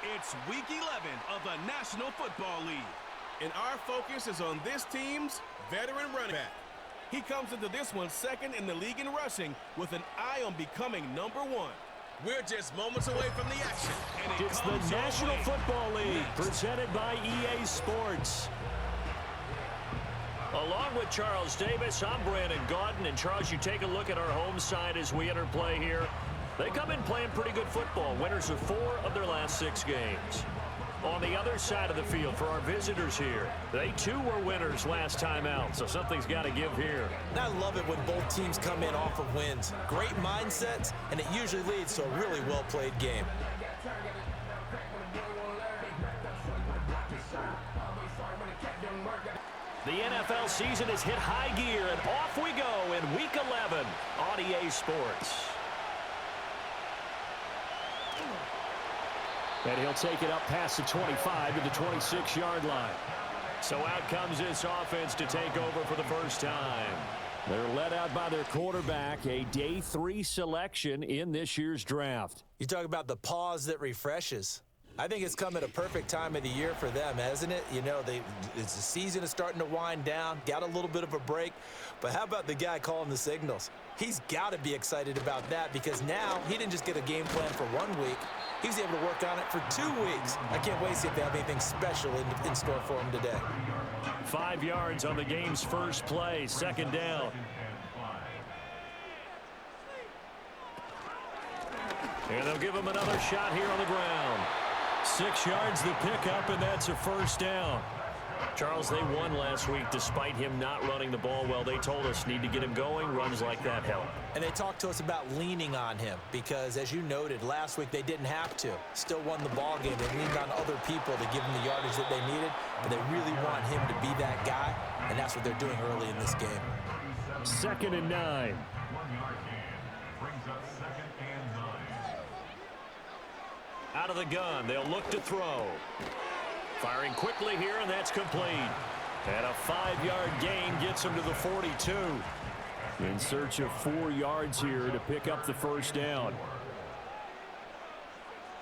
It's Week 11 of the National Football League. And our focus is on this team's veteran running back. He comes into this one second in the league in rushing with an eye on becoming #1. We're just moments away from the action. And it's the National Football League presented by EA Sports. Along with Charles Davis, I'm Brandon Gaudin. And Charles, you take a look at our home side as we enter play here. They come in playing pretty good football, winners of 4 of their last 6 games. On the other side of the field for our visitors here, they too were winners last time out, so something's got to give here. I love it when both teams come in off of wins. Great mindsets, and it usually leads to a really well-played game. The NFL season has hit high gear, and off we go in Week 11 on EA Sports. And he'll take it up past the 25 to the 26-yard line. So out comes this offense to take over for the first time. They're led out by their quarterback, a day 3 selection in this year's draft. You talk about the pause that refreshes. I think it's come at a perfect time of the year for them, hasn't it? You know, the season is starting to wind down, got a little bit of a break. But how about the guy calling the signals? He's got to be excited about that because now he didn't just get a game plan for 1 week. He was able to work on it for 2 weeks. I can't wait to see if they have anything special in store for him today. 5 yards on the game's first play, second down. And they'll give him another shot here on the ground. 6 yards the pickup, and that's a first down. Charles, they won last week despite him not running the ball well. They told us need to get him going. Runs like that help. And they talked to us about leaning on him because, as you noted, last week they didn't have to. Still won the ball game. They leaned on other people to give them the yardage that they needed, but they really want him to be that guy, and that's what they're doing early in this game. 2nd and 9. Out of the gun, they'll look to throw. Firing quickly here, and that's complete. And a 5-yard gain gets him to the 42. In search of 4 yards here to pick up the first down.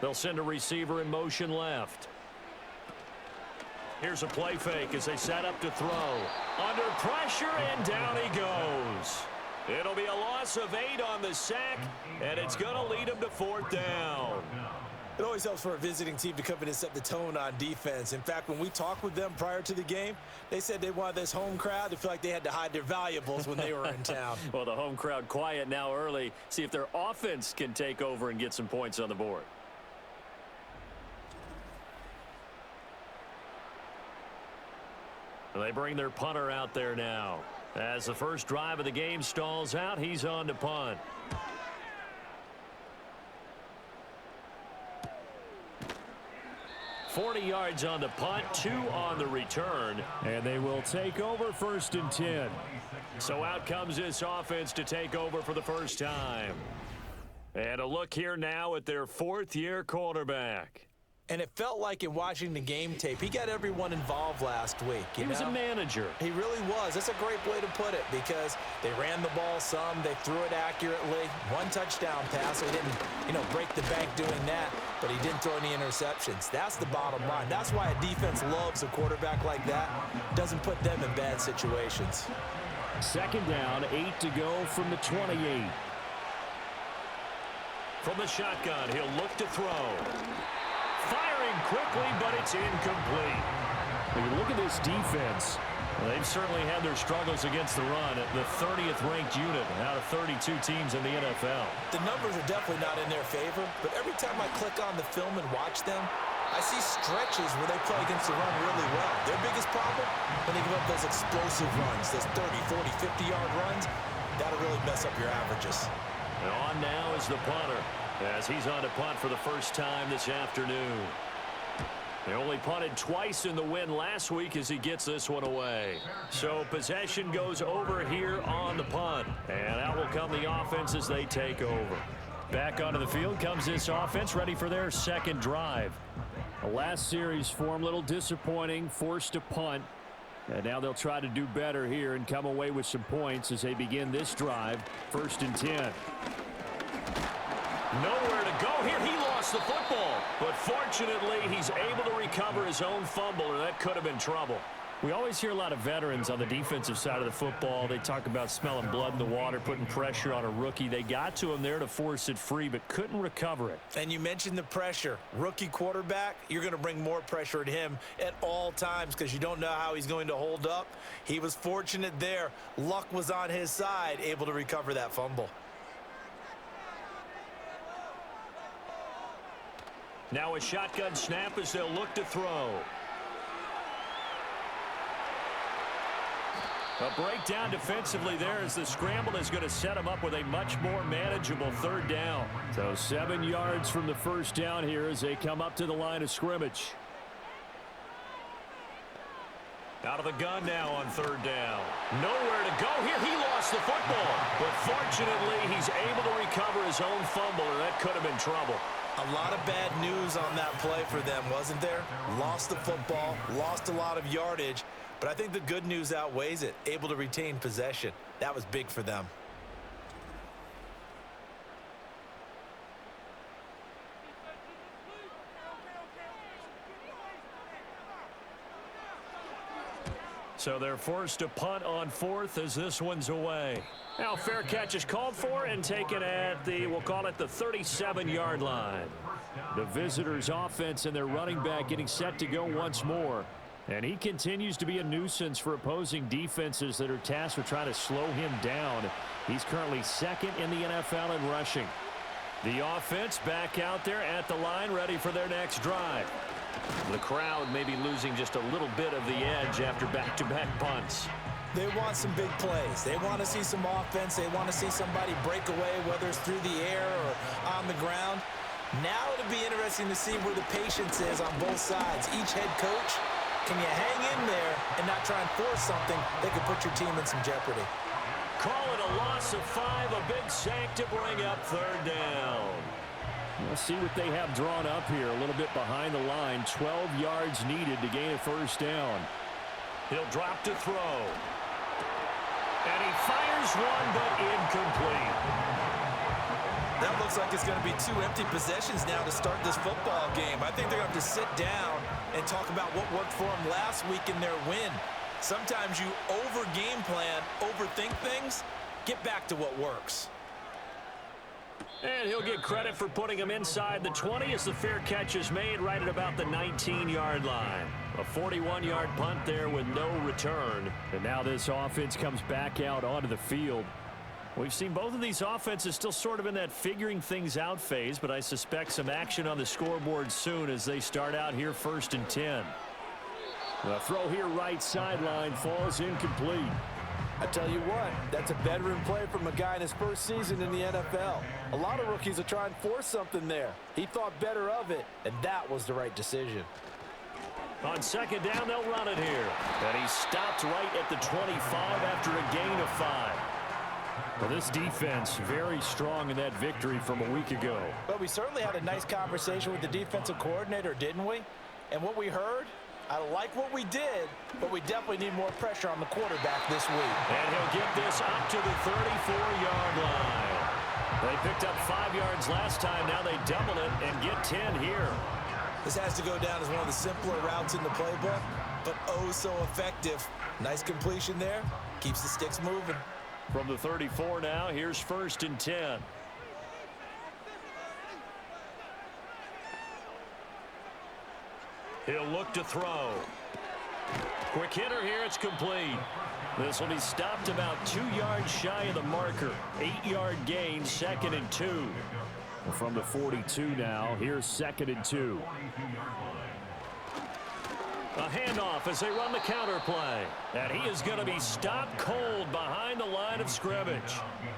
They'll send a receiver in motion left. Here's a play fake as they set up to throw. Under pressure, and down he goes. It'll be a loss of 8 on the sack, and it's going to lead him to 4th down. It always helps for a visiting team to come in and set the tone on defense. In fact, when we talked with them prior to the game, they said they wanted this home crowd to feel like they had to hide their valuables when they were in town. Well, the home crowd quiet now early. See if their offense can take over and get some points on the board. They bring their punter out there now. As the first drive of the game stalls out, he's on to punt. .40 yards on the punt, 2 on the return, and they will take over 1st and 10. So out comes this offense to take over for the first time. And a look here now at their 4th-year quarterback. And it felt like in watching the game tape, he got everyone involved last week. He was a manager. He really was. That's a great way to put it because they ran the ball some, they threw it accurately. 1 touchdown pass. He didn't, break the bank doing that, but he didn't throw any interceptions. That's the bottom line. That's why a defense loves a quarterback like that. Doesn't put them in bad situations. 2nd down, 8 to go from the 28. From the shotgun, he'll look to throw. Firing quickly, but it's incomplete. When you look at this defense, they've certainly had their struggles against the run. The 30th ranked unit out of 32 teams in the NFL. The numbers are definitely not in their favor, but every time I click on the film and watch them, I see stretches where they play against the run really well. Their biggest problem, when they give up those explosive runs, those 30, 40, 50-yard runs, that'll really mess up your averages. And on now is the punter, as he's on to punt for the first time this afternoon. They only punted twice in the win last week as he gets this one away. So possession goes over here on the punt. And out will come the offense as they take over. Back onto the field comes this offense, ready for their 2nd drive. The last series for them, a little disappointing, forced to punt. And now they'll try to do better here and come away with some points as they begin this drive, 1st and 10. Nowhere to go here. He lost the football. But fortunately, he's able to recover his own fumble, or that could have been trouble. We always hear a lot of veterans on the defensive side of the football. They talk about smelling blood in the water, putting pressure on a rookie. They got to him there to force it free, but couldn't recover it. And you mentioned the pressure. Rookie quarterback, you're going to bring more pressure at him at all times because you don't know how he's going to hold up. He was fortunate there. Luck was on his side, able to recover that fumble. Now a shotgun snap as they'll look to throw. A breakdown defensively there as the scramble is going to set him up with a much more manageable third down. So 7 yards from the first down here as they come up to the line of scrimmage. Out of the gun now on third down. Nowhere to go here. He lost the football. But fortunately, he's able to recover his own fumble, or that could have been trouble. A lot of bad news on that play for them, wasn't there? Lost the football, lost a lot of yardage. But I think the good news outweighs it. Able to retain possession. That was big for them. So they're forced to punt on fourth as this one's away. Now fair catch is called for and taken at the, we'll call it the 37-yard line. The visitors' offense and their running back getting set to go once more. And he continues to be a nuisance for opposing defenses that are tasked with trying to slow him down. He's currently second in the NFL in rushing. The offense back out there at the line, ready for their next drive. The crowd may be losing just a little bit of the edge after back-to-back punts. They want some big plays. They want to see some offense. They want to see somebody break away, whether it's through the air or on the ground. Now it'll be interesting to see where the patience is on both sides. Each head coach, can you hang in there and not try and force something that could put your team in some jeopardy? Call it a loss of 5, a big sack to bring up third down. We'll see what they have drawn up here. A little bit behind the line. 12 yards needed to gain a first down. He'll drop to throw. And he fires one, but incomplete. That looks like it's going to be 2 empty possessions now to start this football game. I think they're going to have to sit down and talk about what worked for them last week in their win. Sometimes you over-game plan, overthink things. Get back to what works. And he'll get credit for putting him inside the 20 as the fair catch is made right at about the 19-yard line. A 41-yard punt there with no return. And now this offense comes back out onto the field. We've seen both of these offenses still sort of in that figuring things out phase, but I suspect some action on the scoreboard soon as they start out here 1st and 10. The throw here right sideline falls incomplete. I tell you what, that's a veteran play from a guy in his first season in the NFL. A lot of rookies will try and force something there. He thought better of it, and that was the right decision. On second down, they'll run it here. And he stopped right at the 25 after a gain of 5. Well, this defense very strong in that victory from a week ago. But we certainly had a nice conversation with the defensive coordinator, didn't we? And what we heard, I like what we did, but we definitely need more pressure on the quarterback this week. And he'll get this up to the 34-yard line. They picked up 5 yards last time. Now they double it and get 10 here. This has to go down as one of the simpler routes in the playbook, but oh so effective. Nice completion there. Keeps the sticks moving. From the 34 now, here's 1st and 10. He'll look to throw. Quick hitter here, it's complete. This will be stopped about 2 yards shy of the marker. 8-yard gain, 2nd and 2. From the 42 now, here's 2nd and 2. A handoff as they run the counter play. And he is going to be stopped cold behind the line of scrimmage.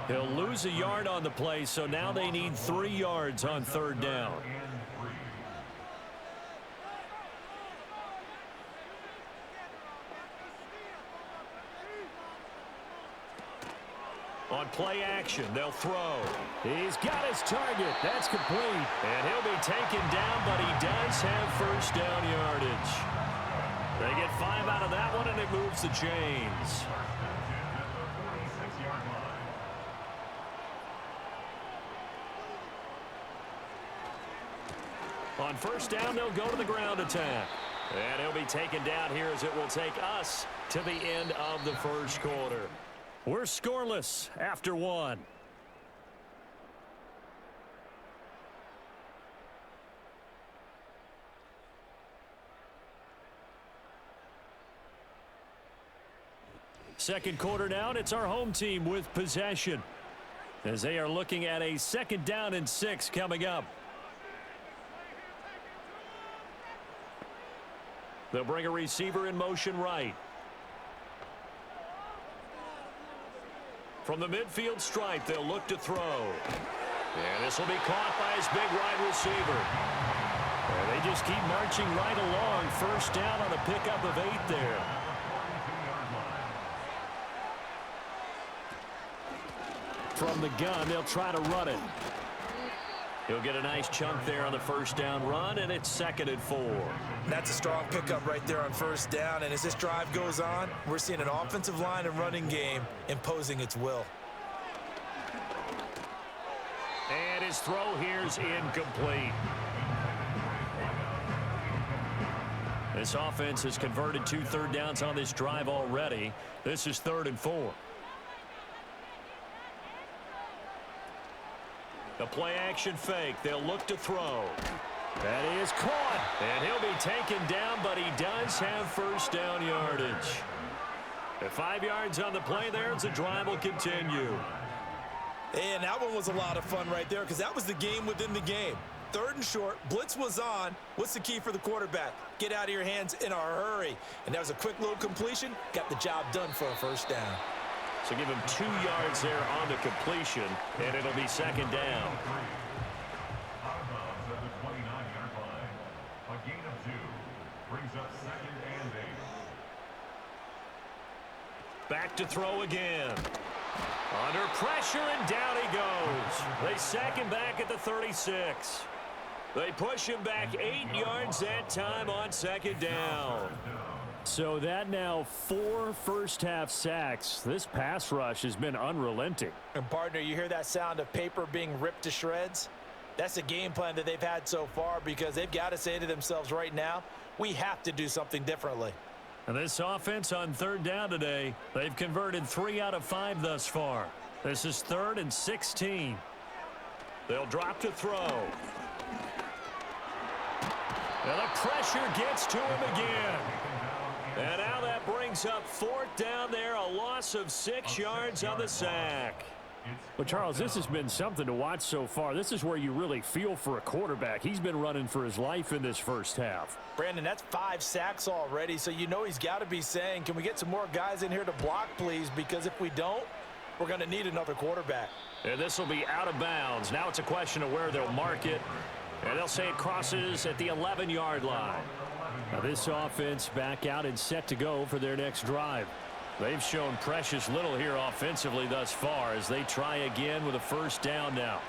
He'll lose a yard on the play, so now they need 3 yards on third down. On play action, they'll throw. He's got his target. That's complete. And he'll be taken down, but he does have first down yardage. They get 5 out of that one, and it moves the chains. On first down, they'll go to the ground attack. And he'll be taken down here as it will take us to the end of the first quarter. We're scoreless after one. Second quarter down, it's our home team with possession, as they are looking at a 2nd down and 6 coming up. They'll bring a receiver in motion right. From the midfield stripe, they'll look to throw. And this will be caught by his big wide receiver. And they just keep marching right along. First down on a pickup of 8 there. From the gun, they'll try to run it. He'll get a nice chunk there on the first down run, and it's 2nd and 4. That's a strong pickup right there on first down, and as this drive goes on, we're seeing an offensive line and running game imposing its will. And his throw here's incomplete. This offense has converted 2 third downs on this drive already. This is 3rd and 4. The play action fake. They'll look to throw. That is caught. And he'll be taken down, but he does have first down yardage. At 5 yards on the play there as the drive will continue. And that one was a lot of fun right there because that was the game within the game. 3rd and short. Blitz was on. What's the key for the quarterback? Get out of your hands in a hurry. And that was a quick little completion. Got the job done for a first down. So give him 2 yards there on the completion, and it'll be 2nd down. Back to throw again. Under pressure, and down he goes. They sack him back at the 36. They push him back 8 yards that time on 2nd down. So that now 4 first-half sacks. This pass rush has been unrelenting. And, partner, you hear that sound of paper being ripped to shreds? That's the game plan that they've had so far because they've got to say to themselves right now, we have to do something differently. And this offense on 3rd down today, they've converted 3 out of 5 thus far. This is 3rd and 16. They'll drop to throw. And the pressure gets to him again. And now that brings up 4th down there, a loss of 6 yards on the sack. Well, Charles, this has been something to watch so far. This is where you really feel for a quarterback. He's been running for his life in this first half. Brandon, that's 5 sacks already, so you know he's got to be saying, can we get some more guys in here to block, please? Because if we don't, we're going to need another quarterback. And this will be out of bounds. Now it's a question of where they'll mark it. And they'll say it crosses at the 11-yard line. Now this offense back out and set to go for their next drive. They've shown precious little here offensively thus far as they try again with a first down now.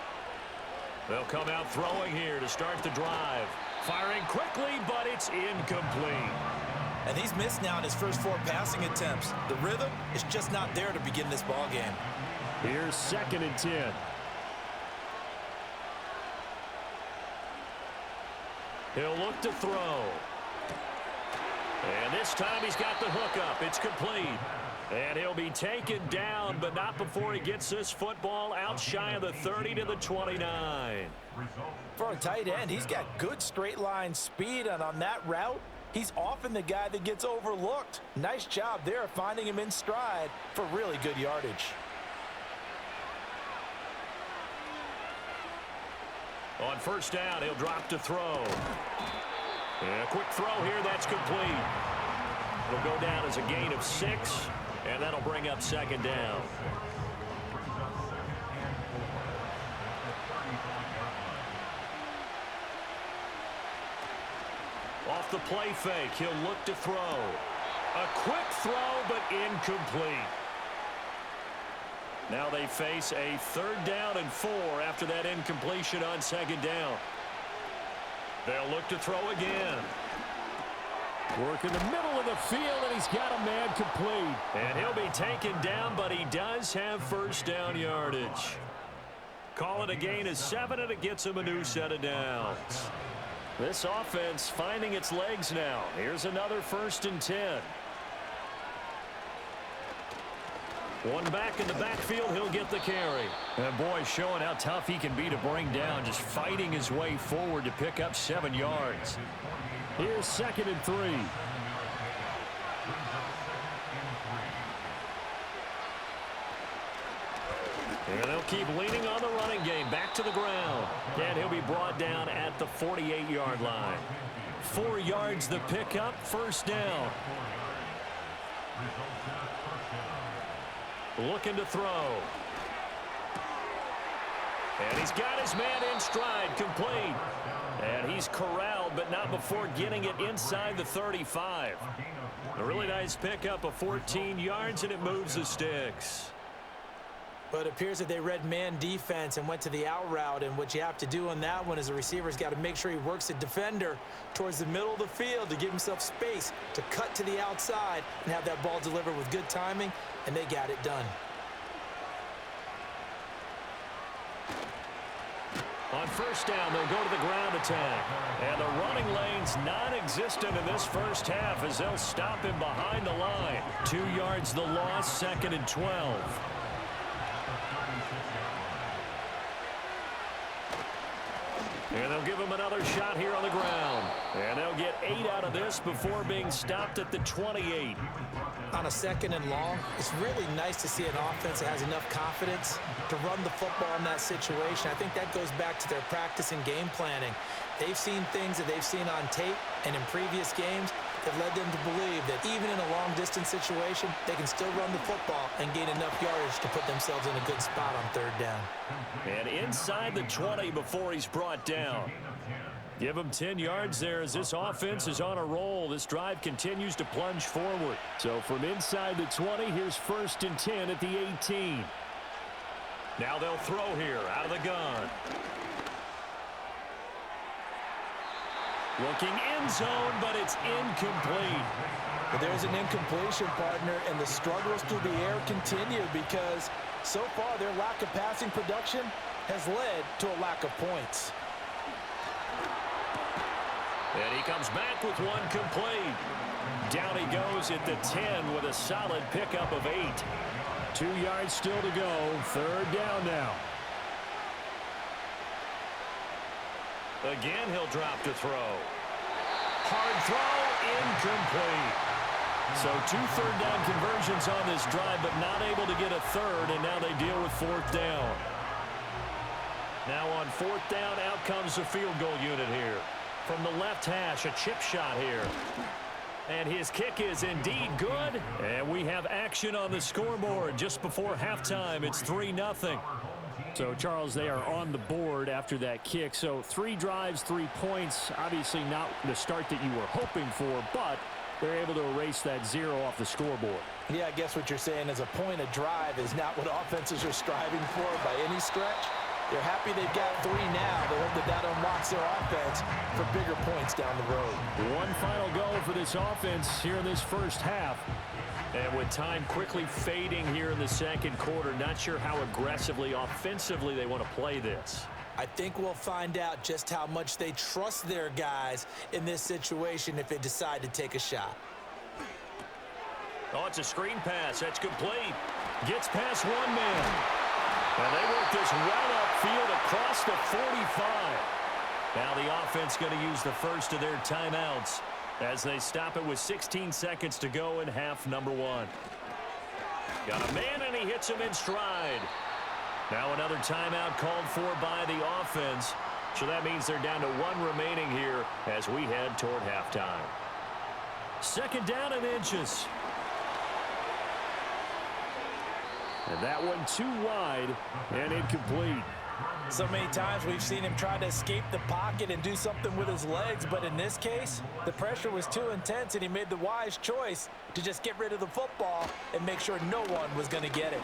They'll come out throwing here to start the drive. Firing quickly, but it's incomplete. And he's missed now in his first 4 passing attempts. The rhythm is just not there to begin this ball game. Here's 2nd and 10. He'll look to throw. And this time he's got the hook up. It's complete. And he'll be taken down, but not before he gets this football out shy of the 30 to the 29. For a tight end, he's got good straight line speed, and on that route, he's often the guy that gets overlooked. Nice job there finding him in stride for really good yardage. On first down, he'll drop to throw. And a quick throw here, that's complete. It'll go down as a gain of 6, and that'll bring up 2nd down. Off the play fake, he'll look to throw. A quick throw, but incomplete. Now they face a 3rd down and 4 after that incompletion on 2nd down. They'll look to throw again. Work in the middle of the field, and he's got a man complete. And he'll be taken down, but he does have first down yardage. Call it a gain of 7, and it gets him a new set of downs. This offense finding its legs now. Here's another 1st and 10. One back in the backfield, he'll get the carry. And boy, showing how tough he can be to bring down, just fighting his way forward to pick up 7 yards. Here's 2nd and 3. And they'll keep leaning on the running game. Back to the ground. And he'll be brought down at the 48-yard line. 4 yards the pickup, 1st down. Looking to throw. And he's got his man in stride, complete. And he's corralled, but not before getting it inside the 35. A really nice pickup of 14 yards, and it moves the sticks. But it appears that they read man defense and went to the out route, and what you have to do on that one is the receiver's got to make sure he works the defender towards the middle of the field to give himself space to cut to the outside and have that ball delivered with good timing, and they got it done. On 1st down, they'll go to the ground attack. And the running lane's non-existent in this 1st half as they'll stop him behind the line. 2 yards the loss, 2nd and 12. And they'll give him another shot here on the ground. And they'll get 8 out of this before being stopped at the 28. On a 2nd and long, it's really nice to see an offense that has enough confidence to run the football in that situation. I think that goes back to their practice and game planning. They've seen things that they've seen on tape and in previous games that led them to believe that even in a long-distance situation, they can still run the football and gain enough yardage to put themselves in a good spot on 3rd down. And inside the 20 before he's brought down. Give him 10 yards there as this offense is on a roll. This drive continues to plunge forward. So from inside the 20, here's 1st and 10 at the 18. Now they'll throw here out of the gun. Looking end zone, but it's incomplete. But there's an incompletion, partner, and the struggles through the air continue because so far their lack of passing production has led to a lack of points. And he comes back with one complete. Down he goes at the 10 with a solid pickup of 8. 2 yards still to go. 3rd down now. Again, he'll drop to throw. Hard throw, incomplete. So 2 third-down conversions on this drive, but not able to get a 3rd, and now they deal with 4th down. Now on 4th down, out comes the field goal unit here. From the left hash, a chip shot here. And his kick is indeed good. And we have action on the scoreboard just before halftime. It's 3-0. So, Charles, they are on the board after that kick. So 3 drives, 3 points. Obviously not the start that you were hoping for, but they're able to erase that 0 off the scoreboard. Yeah, I guess what you're saying is a point of drive is not what offenses are striving for by any stretch. They're happy they've got 3 now. They hope that that unlocks their offense for bigger points down the road. One final go for this offense here in this 1st half. And with time quickly fading here in the 2nd quarter, not sure how aggressively, offensively they want to play this. I think we'll find out just how much they trust their guys in this situation if they decide to take a shot. Oh, it's a screen pass. That's complete. Gets past one man. And they work this well upfield across the 45. Now the offense going to use the first of their timeouts as they stop it with 16 seconds to go in half number 1. Got a man, and he hits him in stride. Now another timeout called for by the offense. So that means they're down to 1 remaining here as we head toward halftime. 2nd down and inches. And that one too wide and incomplete. So many times we've seen him try to escape the pocket and do something with his legs, but in this case, the pressure was too intense and he made the wise choice to just get rid of the football and make sure no one was going to get it.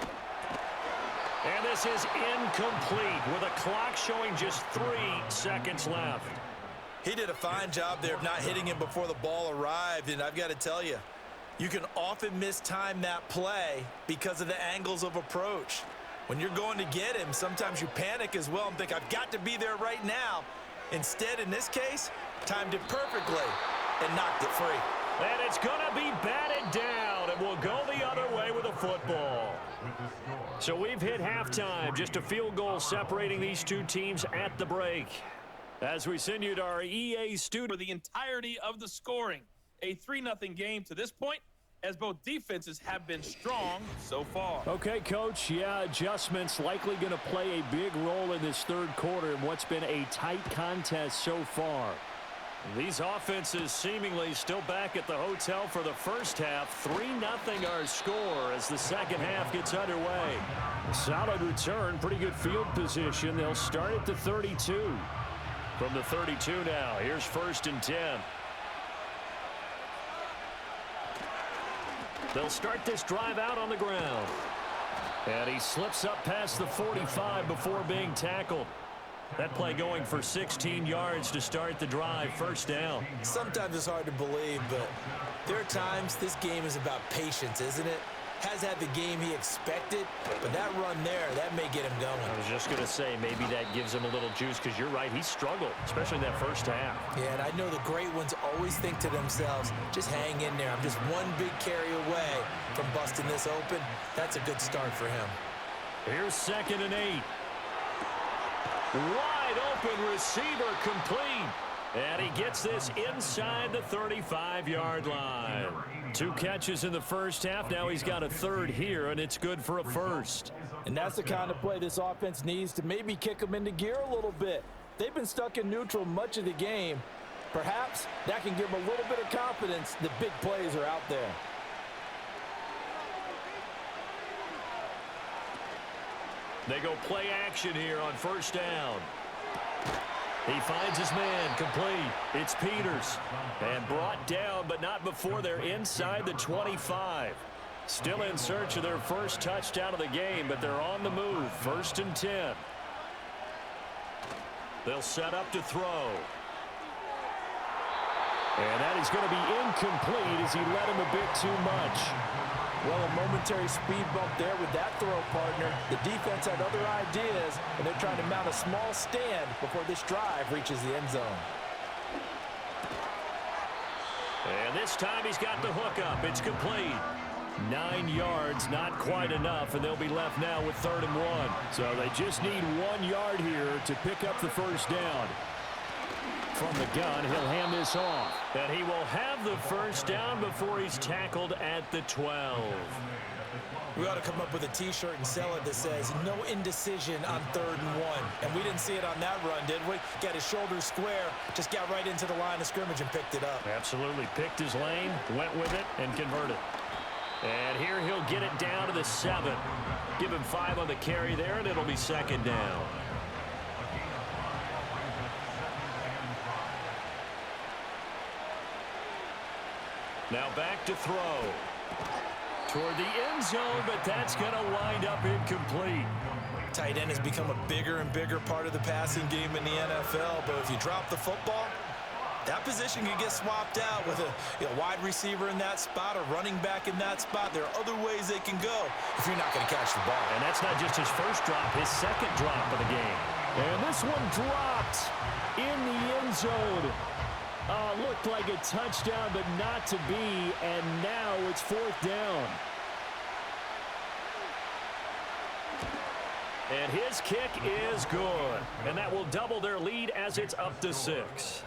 And this is incomplete with a clock showing just 3 seconds left. He did a fine job there of not hitting him before the ball arrived, and I've got to tell you, you can often mistime that play because of the angles of approach. When you're going to get him, sometimes you panic as well and think, I've got to be there right now. Instead, in this case, timed it perfectly and knocked it free. And it's going to be batted down, and we'll go the other way with a football. So we've hit halftime, just a field goal separating these two teams at the break. As we send you to our EA studio. For the entirety of the scoring, a 3-0 game to this point, as both defenses have been strong so far. Okay, Coach, yeah, adjustments likely going to play a big role in this third quarter in what's been a tight contest so far. These offenses seemingly still back at the hotel for the first half. 3-0 our score as the second half gets underway. Solid return, pretty good field position. They'll start at the 32. From the 32 now, here's 1st and 10. They'll start this drive out on the ground. And he slips up past the 45 before being tackled. That play going for 16 yards to start the drive. 1st down. Sometimes it's hard to believe, but there are times this game is about patience, isn't it? Has had the game he expected, but that run there, that may get him going. I was just going to say, maybe that gives him a little juice, because you're right, he struggled, especially in that first half. Yeah, and I know the great ones always think to themselves, just hang in there. I'm just one big carry away from busting this open. That's a good start for him. Here's 2nd and 8. Wide open receiver complete. And he gets this inside the 35-yard line. 2 catches in the first half. Now he's got a 3rd here, and it's good for a 1st. And that's the kind of play this offense needs to maybe kick them into gear a little bit. They've been stuck in neutral much of the game. Perhaps that can give them a little bit of confidence that big plays are out there. They go play action here on 1st down. He finds his man, complete. It's Peters. And brought down, but not before they're inside the 25. Still in search of their first touchdown of the game, but they're on the move. 1st and 10. They'll set up to throw. And that is going to be incomplete as he led him a bit too much. Well, a momentary speed bump there with that throw, partner. The defense had other ideas, and they're trying to mount a small stand before this drive reaches the end zone. And this time he's got the hook up. It's complete. 9 yards, not quite enough, and they'll be left now with 3rd and 1. So they just need 1 yard here to pick up the 1st down. From the gun, he'll hand this off. And he will have the 1st down before he's tackled at the 12. We ought to come up with a T-shirt and sell it that says, no indecision on 3rd and 1. And we didn't see it on that run, did we? Got his shoulders square, just got right into the line of scrimmage and picked it up. Absolutely. Picked his lane, went with it, and converted. And here he'll get it down to the 7. Give him 5 on the carry there, and it'll be 2nd down. Now back to throw. Toward the end zone, but that's going to wind up incomplete. Tight end has become a bigger and bigger part of the passing game in the NFL, but if you drop the football, that position can get swapped out with a wide receiver in that spot, a running back in that spot. There are other ways they can go if you're not going to catch the ball. And that's not just his first drop, his 2nd drop of the game. And this one dropped in the end zone. Looked like a touchdown, but not to be, and now it's 4th down. And his kick is good, and that will double their lead as it's up to 6.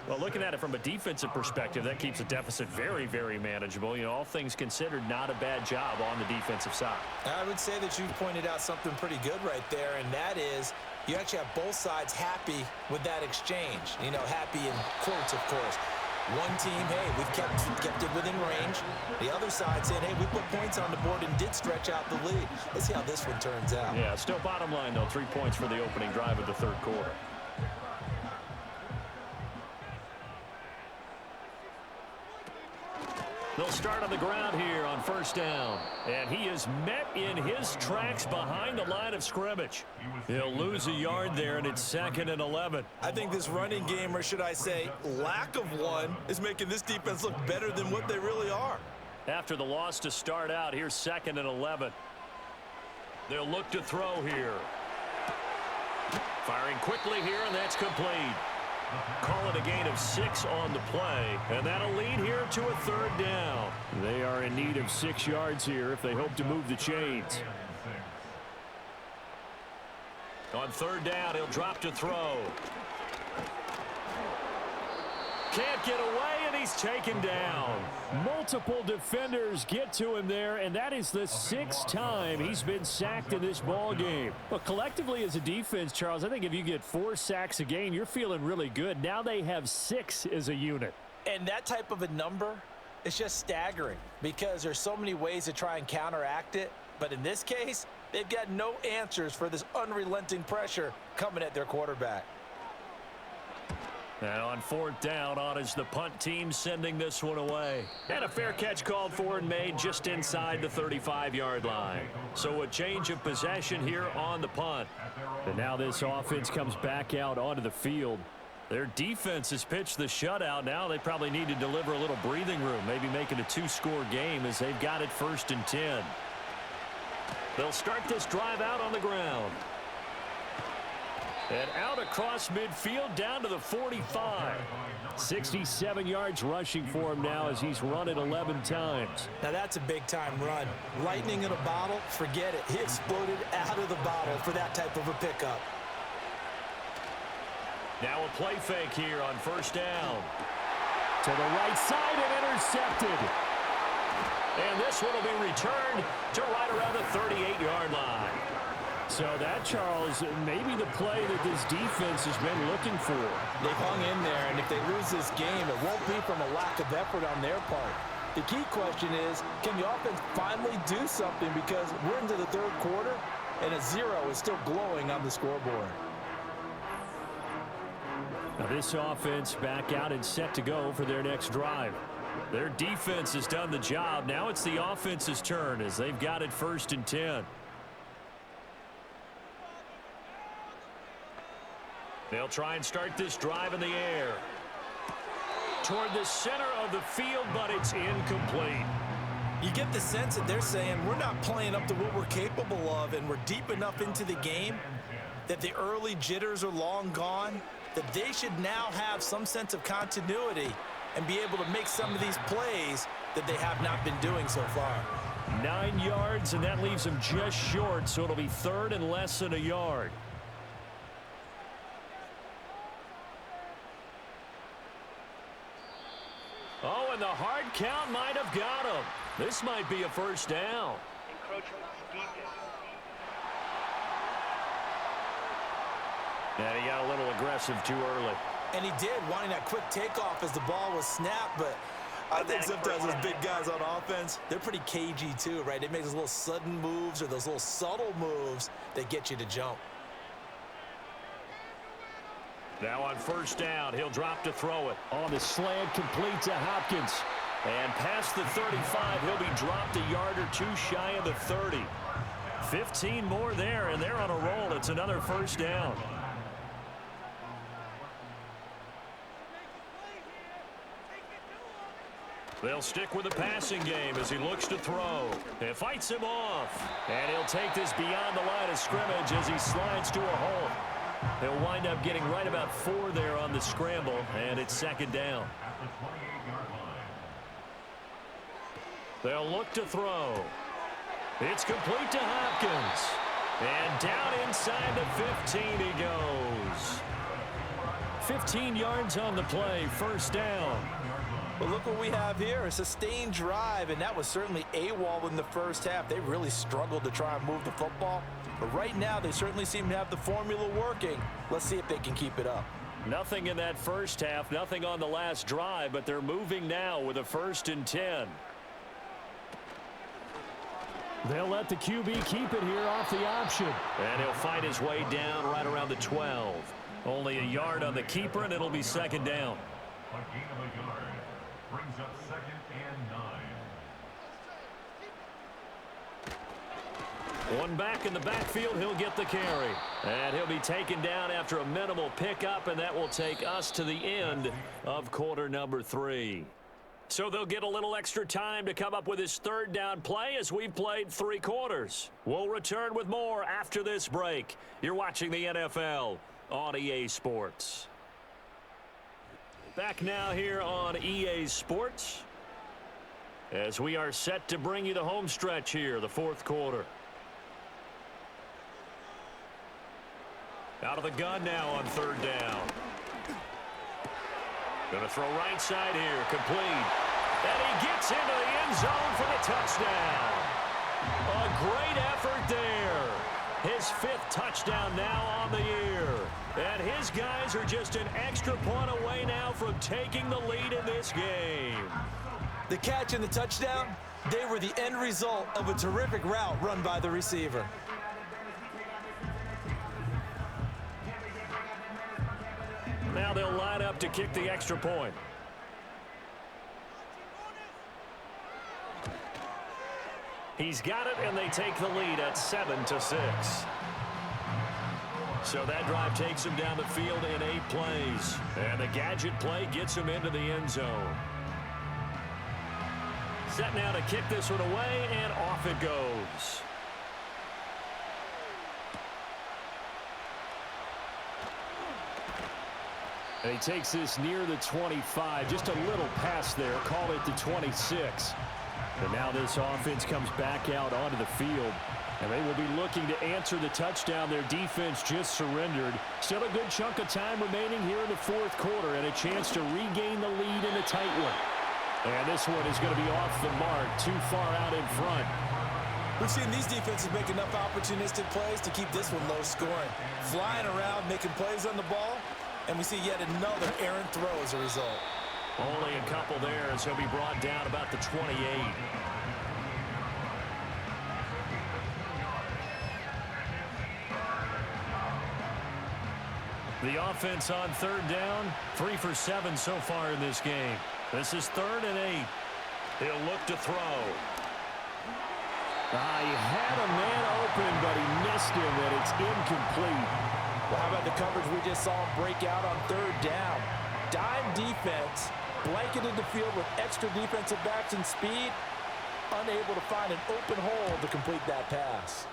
Well, looking at it from a defensive perspective, that keeps the deficit very, very manageable. You know, all things considered, not a bad job on the defensive side. I would say that you've pointed out something pretty good right there, and that is you actually have both sides happy with that exchange. You know, happy in quotes, of course. One team, hey, we've kept it within range. The other side saying, hey, we put points on the board and did stretch out the lead. Let's see how this one turns out. Yeah, still bottom line, though, 3 points for the opening drive of the third quarter. They'll start on the ground here on 1st down. And he is met in his tracks behind the line of scrimmage. He'll lose a yard there, and it's 2nd and 11. I think this running game, or should I say lack of one, is making this defense look better than what they really are. After the loss to start out, here's 2nd and 11. They'll look to throw here. Firing quickly here, and that's complete. Call it a gain of 6 on the play, and that'll lead here to a 3rd down. They are in need of 6 yards here if they hope to move the chains. On 3rd down, he'll drop to throw. Can't get away, and he's taken down. Multiple defenders get to him there, and that is the 6th time he's been sacked in this ball game. But collectively as a defense, Charles, I think if you get 4 sacks a game, you're feeling really good. Now they have 6 as a unit. And that type of a number is just staggering because there's so many ways to try and counteract it. But in this case, they've got no answers for this unrelenting pressure coming at their quarterback. And on 4th down, on is the punt team sending this one away. And a fair catch called for and made just inside the 35-yard line. So a change of possession here on the punt. And now this offense comes back out onto the field. Their defense has pitched the shutout. Now they probably need to deliver a little breathing room, maybe make it a 2-score game as they've got it 1st and 10. They'll start this drive out on the ground. And out across midfield down to the 45. 67 yards rushing for him now as he's run it 11 times. Now that's a big-time run. Lightning in a bottle, forget it. He exploded out of the bottle for that type of a pickup. Now a play fake here on 1st down. To the right side and intercepted. And this one will be returned to right around the 38-yard line. So that, Charles, may be the play that this defense has been looking for. They've hung in there, and if they lose this game, it won't be from a lack of effort on their part. The key question is, can the offense finally do something? Because we're into the 3rd quarter, and a 0 is still glowing on the scoreboard. Now this offense back out and set to go for their next drive. Their defense has done the job. Now it's the offense's turn as they've got it 1st and 10. They'll try and start this drive in the air. Toward the center of the field, but it's incomplete. You get the sense that they're saying we're not playing up to what we're capable of, and we're deep enough into the game that the early jitters are long gone, that they should now have some sense of continuity and be able to make some of these plays that they have not been doing so far. 9 yards, and that leaves them just short, so it'll be 3rd and less than a yard. Oh, and the hard count might have got him. This might be a 1st down. And he got a little aggressive too early. And he did, wanting that quick takeoff as the ball was snapped, but I think sometimes those big guys on offense, they're pretty cagey too, right? They make those little sudden moves or those little subtle moves that get you to jump. Now on 1st down, he'll drop to throw it. On the slant, complete to Hopkins. And past the 35, he'll be dropped a yard or 2 shy of the 30. 15 more there, and they're on a roll. It's another 1st down. They'll stick with the passing game as he looks to throw. And fights him off. And he'll take this beyond the line of scrimmage as he slides to a hole. He'll wind up getting right about 4 there on the scramble, and it's 2nd down. They'll look to throw. It's complete to Hopkins. And down inside the 15 he goes. 15 yards on the play, 1st down. But look what we have here, a sustained drive, and that was certainly AWOL in the 1st half. They really struggled to try and move the football. But right now, they certainly seem to have the formula working. Let's see if they can keep it up. Nothing in that 1st half, nothing on the last drive, but they're moving now with a 1st and 10. They'll let the QB keep it here off the option. And he'll fight his way down right around the 12. Only a yard on the keeper, and it'll be 2nd down. A gain of a yard brings up 2nd and 9. One back in the backfield, he'll get the carry. And he'll be taken down after a minimal pickup, and that will take us to the end of quarter number 3. So they'll get a little extra time to come up with his third down play as we've played 3 quarters. We'll return with more after this break. You're watching the NFL on EA Sports. Back now here on EA Sports as we are set to bring you the home stretch here, the 4th quarter. Out of the gun now on 3rd down. Going to throw right side here, complete. And he gets into the end zone for the touchdown. A great effort there. His 5th touchdown now on the year. And his guys are just an extra point away now from taking the lead in this game. The catch and the touchdown, they were the end result of a terrific route run by the receiver. Now they'll line up to kick the extra point. He's got it, and they take the lead at 7-6. So that drive takes him down the field in 8 plays. And the gadget play gets him into the end zone. Set now to kick this one away, and off it goes. And he takes this near the 25, just a little pass there, call it the 26. And now this offense comes back out onto the field, and they will be looking to answer the touchdown their defense just surrendered. Still a good chunk of time remaining here in the 4th quarter, and a chance to regain the lead in a tight one. And this one is going to be off the mark, too far out in front. We've seen these defenses make enough opportunistic plays to keep this one low scoring. Flying around, making plays on the ball. And we see yet another errant throw as a result. Only a couple there as he'll be brought down about the 28. The offense on 3rd down, 3 for 7 so far in this game. This is 3rd and 8. He'll look to throw. He had a man open, but he missed him, and it's incomplete. Well, how about the coverage we just saw him break out on 3rd down? Dime defense, blanketed the field with extra defensive backs and speed, unable to find an open hole to complete that pass.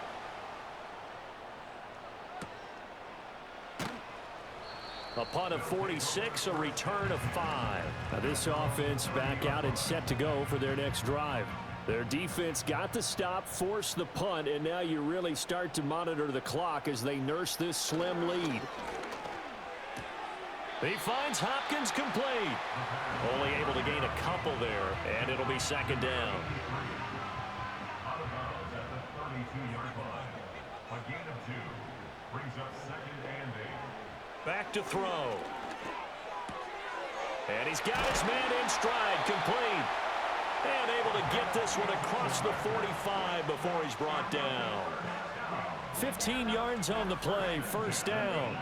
A punt of 46, a return of 5. Now this offense back out and set to go for their next drive. Their defense got the stop, forced the punt, and now you really start to monitor the clock as they nurse this slim lead. He finds Hopkins complete. Only able to gain a couple there, and it'll be 2nd down. Out of bounds at the 32-yard line. A gain of 2 brings up 2nd and 8. Back to throw. And he's got his man in stride, complete. And able to get this one across the 45 before he's brought down. 15 yards on the play, 1st down.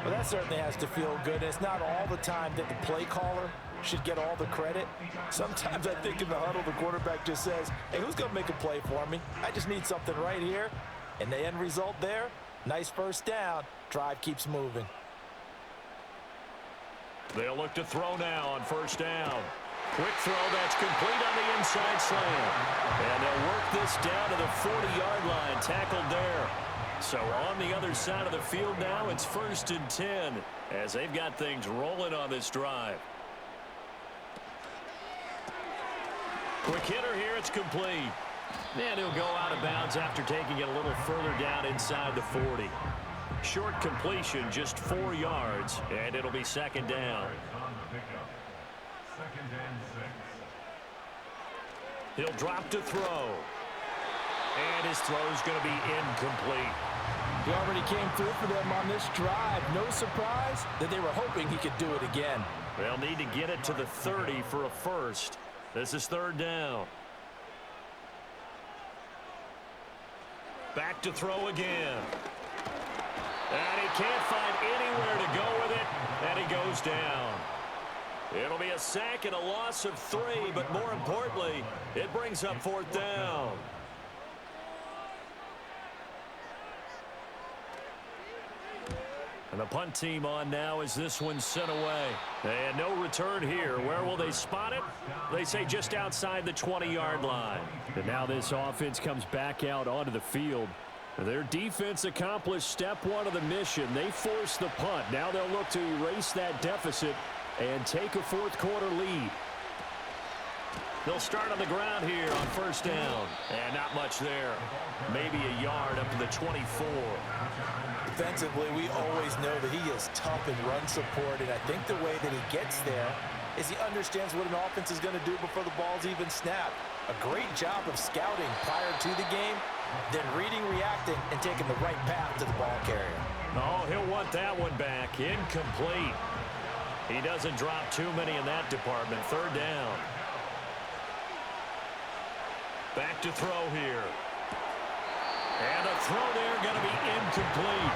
Well, that certainly has to feel good. It's not all the time that the play caller should get all the credit. Sometimes I think in the huddle, the quarterback just says, hey, who's going to make a play for me? I just need something right here. And the end result there, nice 1st down. Drive keeps moving. They'll look to throw now on 1st down. Quick throw that's complete on the inside slant. And they'll work this down to the 40-yard line, tackled there. So on the other side of the field now, it's 1st and 10 as they've got things rolling on this drive. Quick hitter here, it's complete. And he'll go out of bounds after taking it a little further down inside the 40. Short completion, just 4 yards, and it'll be 2nd down. On the pickup. 2nd and 6. He'll drop to throw. And his throw's going to be incomplete. He already came through for them on this drive. No surprise that they were hoping he could do it again. They'll need to get it to the 30 for a first. This is 3rd down. Back to throw again. And he can't find anywhere to go with it, and he goes down. It'll be a sack and a loss of 3, but more importantly, it brings up 4th down. And the punt team on now as this one's sent away. And no return here. Where will they spot it? They say just outside the 20-yard line. And now this offense comes back out onto the field. Their defense accomplished step one of the mission. They forced the punt. Now they'll look to erase that deficit and take a fourth-quarter lead. They'll start on the ground here on first down. And not much there. Maybe a yard up to the 24. Defensively, we always know that he is tough in run support, and I think the way that he gets there is he understands what an offense is going to do before the ball's even snapped. A great job of scouting prior to the game, then reading, reacting, and taking the right path to the ball carrier. Oh, he'll want that one back. Incomplete. He doesn't drop too many in that department. Third down. Back to throw here. And the throw there going to be incomplete.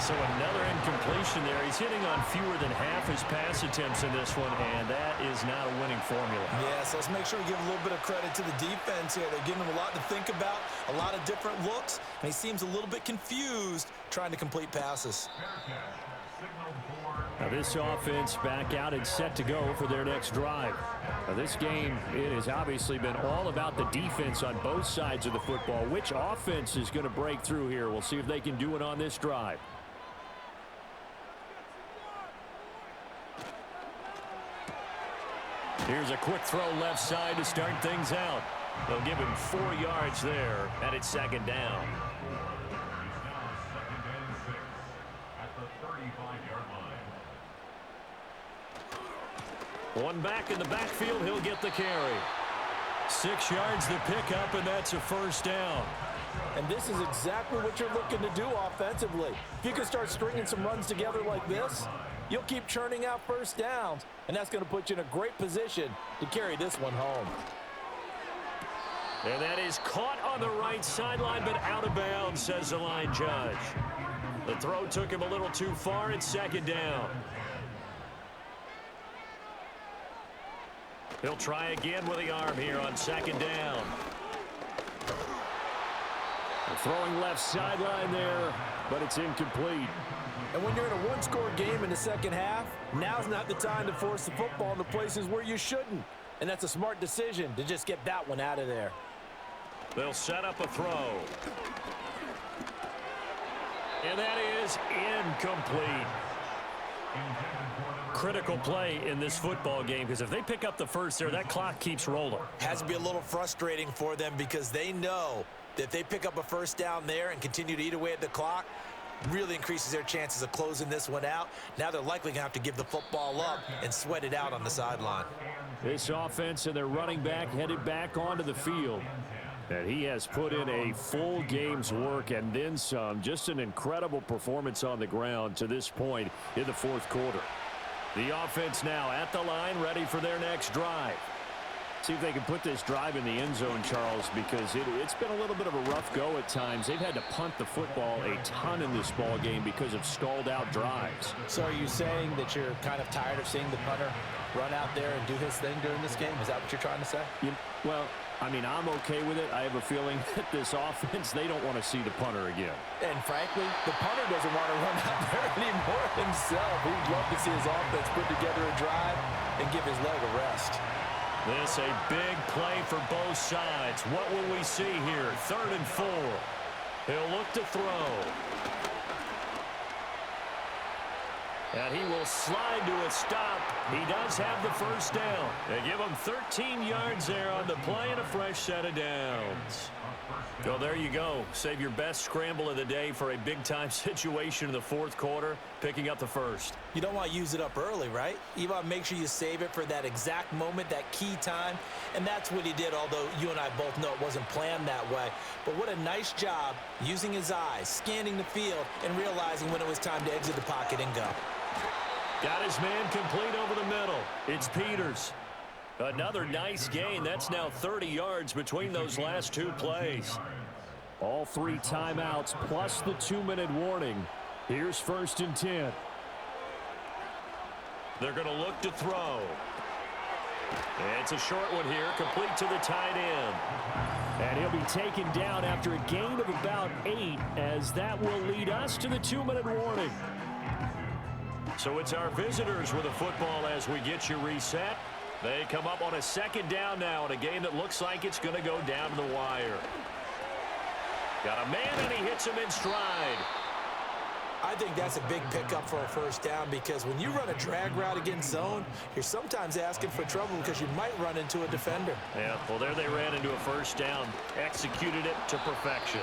So another incompletion there. He's hitting on fewer than half his pass attempts in this one, and that is not a winning formula. Yeah, so let's make sure we give a little bit of credit to the defense here. They're giving him a lot to think about, a lot of different looks, and he seems a little bit confused trying to complete passes. Now this offense back out and set to go for their next drive. Now this game, it has obviously been all about the defense on both sides of the football. Which offense is going to break through here? We'll see if they can do it on this drive. Here's a quick throw left side to start things out. They'll give him 4 yards there, and it's second down. One back in the backfield, he'll get the carry. 6 yards to pick up, and that's a first down. And this is exactly what you're looking to do offensively. If you can start stringing some runs together like this, you'll keep churning out first downs, and that's going to put you in a great position to carry this one home. And that is caught on the right sideline, but out of bounds, says the line judge. The throw took him a little too far. It's second down. He'll try again with the arm here on second down. Throwing left sideline there, but it's incomplete. And when you're in a one-score game in the second half, now's not the time to force the football in the places where you shouldn't. And that's a smart decision to just get that one out of there. They'll set up a throw. And that is incomplete. Critical play in this football game, because if they pick up the first there, that clock keeps rolling. Has to be a little frustrating for them because they know that if they pick up a first down there and continue to eat away at the clock, really increases their chances of closing this one out. Now they're likely going to have to give the football up and sweat it out on the sideline. This offense and their running back headed back onto the field. And he has put in a full game's work and then some. Just an incredible performance on the ground to this point in the fourth quarter. The offense now at the line, ready for their next drive. See if they can put this drive in the end zone, Charles, because it's been a little bit of a rough go at times. They've had to punt the football a ton in this ball game because of stalled-out drives. So are you saying that you're kind of tired of seeing the punter run out there and do his thing during this game? Is that what you're trying to say? Well, I mean, I'm okay with it. I have a feeling that this offense, they don't want to see the punter again. And frankly, the punter doesn't want to run out there anymore himself. He'd love to see his offense put together a drive and give his leg a rest. This a big play for both sides. What will we see here? 3rd and 4. He'll look to throw. And he will slide to a stop. He does have the first down. They give him 13 yards there on the play and a fresh set of downs. So there you go. Save your best scramble of the day for a big-time situation in the fourth quarter, picking up the first. You don't want to use it up early, right? You want to make sure you save it for that exact moment, that key time. And that's what he did, although you and I both know it wasn't planned that way. But what a nice job using his eyes, scanning the field, and realizing when it was time to exit the pocket and go. Got his man complete over the middle. It's Peters. Another nice gain. That's now 30 yards between those last two plays. All 3 timeouts plus the 2-minute warning. Here's 1st and 10. They're going to look to throw. It's a short one here, complete to the tight end. And he'll be taken down after a gain of about 8, as that will lead us to the 2-minute warning. So it's our visitors with the football as we get you reset. They come up on a second down now in a game that looks like it's going to go down to the wire. Got a man, and he hits him in stride. I think that's a big pickup for a first down, because when you run a drag route against zone, you're sometimes asking for trouble because you might run into a defender. Yeah, well, there they ran into a first down. Executed it to perfection.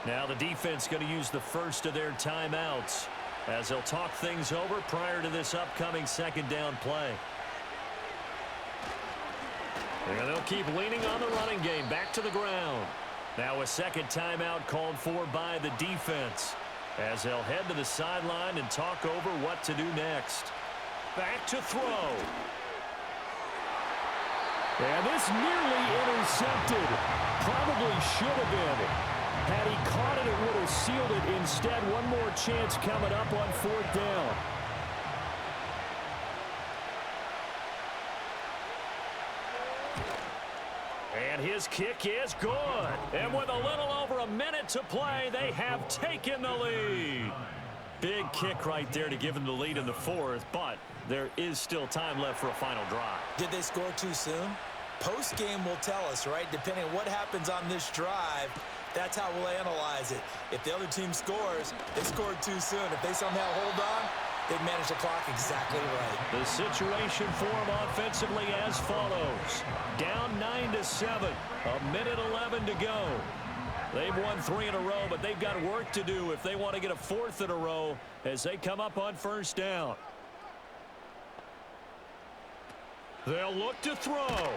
Now the defense going to use the first of their timeouts as they'll talk things over prior to this upcoming second down play. And they'll keep leaning on the running game. Back to the ground. Now a second timeout called for by the defense, as they'll head to the sideline and talk over what to do next. Back to throw. And this nearly intercepted. Probably should have been. Had he caught it, it would have sealed it. Instead, one more chance coming up on fourth down. And his kick is good. And with a little over a minute to play, they have taken the lead. Big kick right there to give them the lead in the fourth, but there is still time left for a final drive. Did they score too soon? Post-game will tell us, right? Depending on what happens on this drive, that's how we'll analyze it. If the other team scores, they scored too soon. If they somehow hold on, they've managed the clock exactly right. The situation for them offensively as follows. Down 9-7, a minute 11 to go. They've won 3 in a row, but they've got work to do if they want to get a 4th in a row as they come up on first down. They'll look to throw.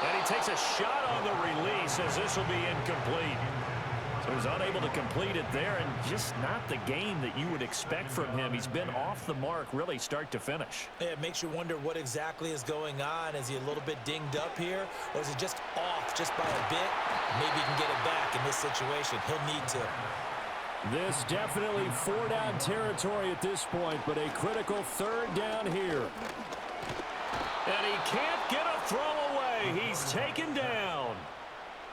And he takes a shot on the release as this will be incomplete. So he's unable to complete it there, and just not the game that you would expect from him. He's been off the mark really start to finish. Yeah, it makes you wonder what exactly is going on. Is he a little bit dinged up here, or is he just off just by a bit? Maybe he can get it back in this situation. He'll need to. This definitely 4-down territory at this point, but a critical 3rd down here. And he can't get a throw away. He's taken down.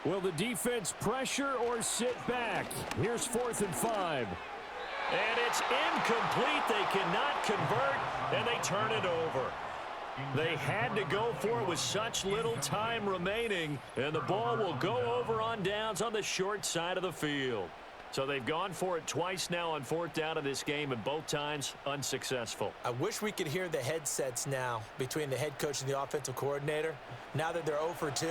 Will the defense pressure or sit back? Here's 4th and 5. And it's incomplete. They cannot convert, and they turn it over. They had to go for it with such little time remaining, and the ball will go over on downs on the short side of the field. So they've gone for it twice now on 4th down of this game, and both times unsuccessful. I wish we could hear the headsets now between the head coach and the offensive coordinator. Now that they're 0 for 2,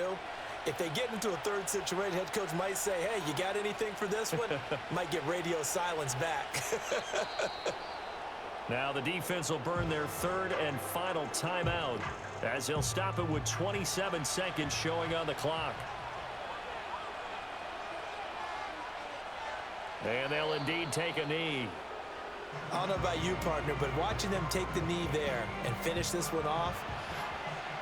if they get into a 3rd situation, head coach might say, hey, you got anything for this one? Might get radio silence back. Now the defense will burn their 3rd and final timeout as they'll stop it with 27 seconds showing on the clock. And they'll indeed take a knee. I don't know about you, partner, but watching them take the knee there and finish this one off,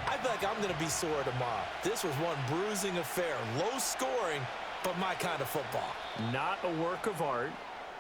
I feel like I'm going to be sore tomorrow. This was one bruising affair. Low scoring, but my kind of football. Not a work of art,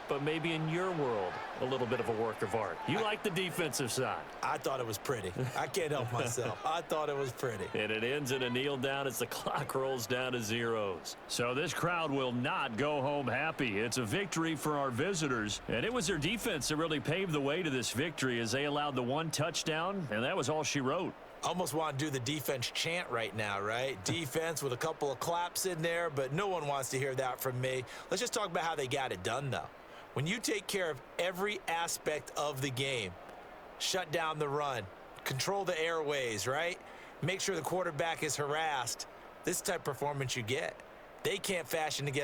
but maybe in your world, a little bit of a work of art. You like the defensive side. I thought it was pretty. I can't help myself. I thought it was pretty. And it ends in a kneel down as the clock rolls down to zeros. So this crowd will not go home happy. It's a victory for our visitors. And it was their defense that really paved the way to this victory as they allowed the 1 touchdown, and that was all she wrote. Almost want to do the defense chant right now, right? Defense with a couple of claps in there, but no one wants to hear that from me. Let's just talk about how they got it done, though. When you take care of every aspect of the game, shut down the run, control the airways, right? Make sure the quarterback is harassed. This type of performance you get. They can't fashion together